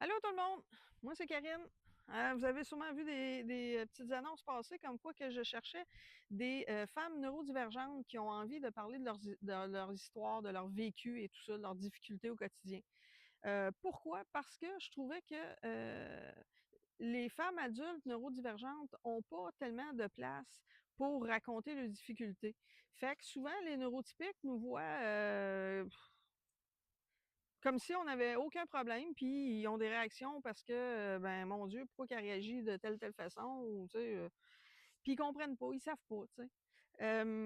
Allô tout le monde, moi c'est Karine. Vous avez sûrement vu des petites annonces passer comme quoi que je cherchais des femmes neurodivergentes qui ont envie de parler de leur histoire, de leur vécu et tout ça, de leurs difficultés au quotidien. Pourquoi? Parce que je trouvais que les femmes adultes neurodivergentes n'ont pas tellement de place pour raconter leurs difficultés. Fait que souvent, les neurotypiques nous voient comme si on n'avait aucun problème, puis ils ont des réactions parce que, ben, mon Dieu, pourquoi qu'elle réagit de telle façon, ou, tu sais, puis ils comprennent pas, ils savent pas, tu sais.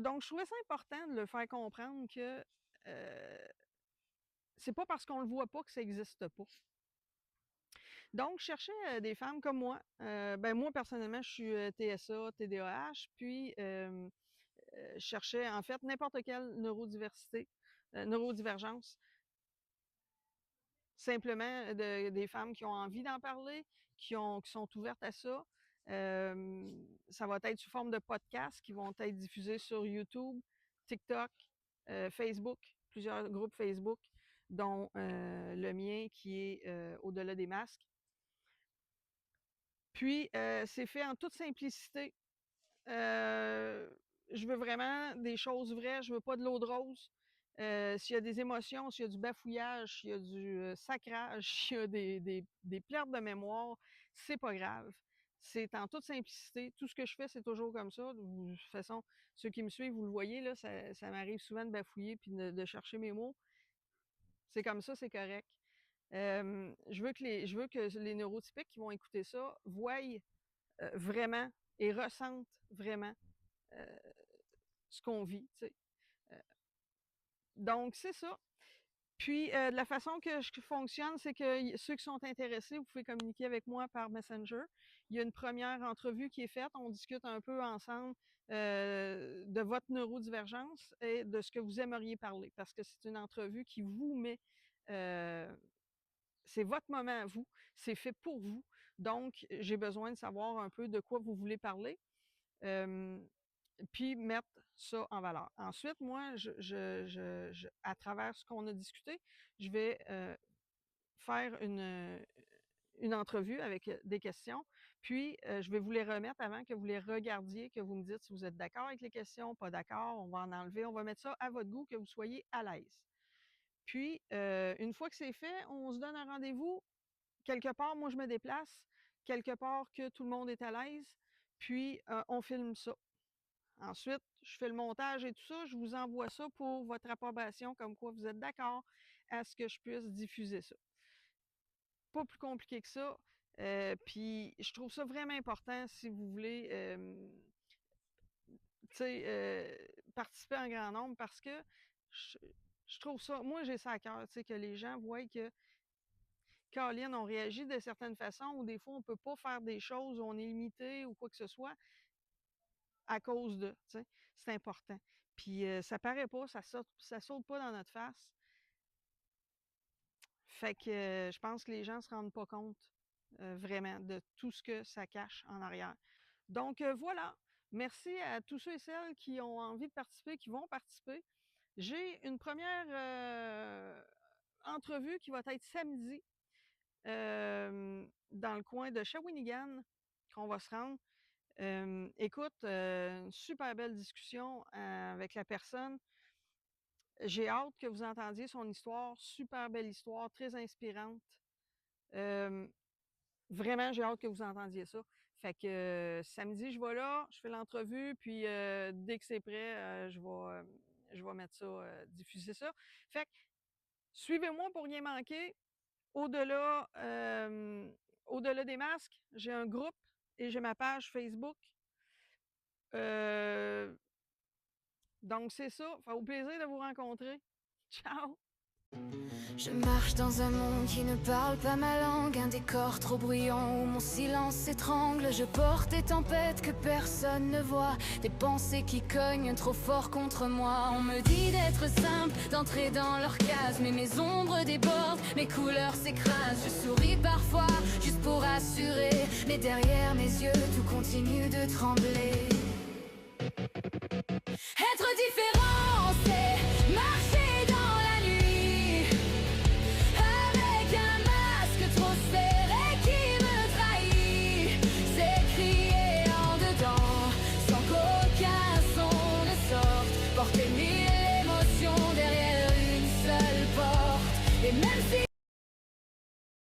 Donc, je trouvais ça important de le faire comprendre que c'est pas parce qu'on le voit pas que ça existe pas. Donc, je cherchais des femmes comme moi. Ben, moi, personnellement, je suis TSA, TDAH, puis je cherchais, en fait, n'importe quelle neurodiversité, neurodivergence. Simplement des femmes qui ont envie d'en parler, qui sont ouvertes à ça. Ça va être sous forme de podcasts qui vont être diffusés sur YouTube, TikTok, Facebook, plusieurs groupes Facebook, dont le mien qui est Au-delà des masques. Puis, c'est fait en toute simplicité. Je veux vraiment des choses vraies, je veux pas de l'eau de rose. S'il y a des émotions, s'il y a du bafouillage, s'il y a du sacrage, s'il y a des pertes de mémoire, c'est pas grave. C'est en toute simplicité. Tout ce que je fais, c'est toujours comme ça. De toute façon, ceux qui me suivent, vous le voyez, là, ça m'arrive souvent de bafouiller puis de chercher mes mots. C'est comme ça, c'est correct. Je veux que les neurotypiques qui vont écouter ça voient vraiment et ressentent vraiment euh, ce qu'on vit, tu sais. Donc, c'est ça. Puis, de la façon que je fonctionne, c'est que ceux qui sont intéressés, vous pouvez communiquer avec moi par Messenger. Il y a une première entrevue qui est faite. On discute un peu ensemble de votre neurodivergence et de ce que vous aimeriez parler, parce que c'est une entrevue qui vous met... c'est votre moment à vous. C'est fait pour vous. Donc, j'ai besoin de savoir un peu de quoi vous voulez parler. Puis mettre ça en valeur. Ensuite, moi, à travers ce qu'on a discuté, je vais faire une entrevue avec des questions, puis je vais vous les remettre avant que vous les regardiez, que vous me dites si vous êtes d'accord avec les questions, pas d'accord, on va en enlever, on va mettre ça à votre goût, que vous soyez à l'aise. Puis, une fois que c'est fait, on se donne un rendez-vous. Quelque part, moi, je me déplace, quelque part que tout le monde est à l'aise, puis on filme ça. Ensuite, je fais le montage et tout ça, je vous envoie ça pour votre approbation, comme quoi vous êtes d'accord à ce que je puisse diffuser ça. Pas plus compliqué que ça. Puis, je trouve ça vraiment important si vous voulez participer en grand nombre parce que je, je trouve ça, moi j'ai ça à cœur, que les gens voient que Caroline, on réagit de certaines façons ou des fois on ne peut pas faire des choses, on est limité ou quoi que ce soit à cause de, tu sais, c'est important. Puis ça paraît pas, ça saute pas dans notre face. Fait que je pense que les gens se rendent pas compte vraiment de tout ce que ça cache en arrière. Donc voilà, merci à tous ceux et celles qui ont envie de participer, qui vont participer. J'ai une première entrevue qui va être samedi dans le coin de Shawinigan, qu'on va se rendre. Écoute, une super belle discussion avec la personne. J'ai hâte que vous entendiez son histoire, super belle histoire, très inspirante. Vraiment, j'ai hâte que vous entendiez ça. Fait que samedi, je vais là, je fais l'entrevue, puis dès que c'est prêt, je vais mettre ça, diffuser ça. Fait que suivez-moi pour rien manquer. Au-delà, au-delà des masques, j'ai un groupe et j'ai ma page Facebook. Donc, c'est ça. Fait au plaisir de vous rencontrer. Ciao! Je marche dans un monde qui ne parle pas ma langue, un décor trop bruyant où mon silence s'étrangle. Je porte des tempêtes que personne ne voit, des pensées qui cognent trop fort contre moi. On me dit d'être simple, d'entrer dans leur case, mais mes ombres débordent, mes couleurs s'écrasent. Je souris parfois, juste pour assurer, mais derrière mes yeux, tout continue de trembler. Être différent, c'est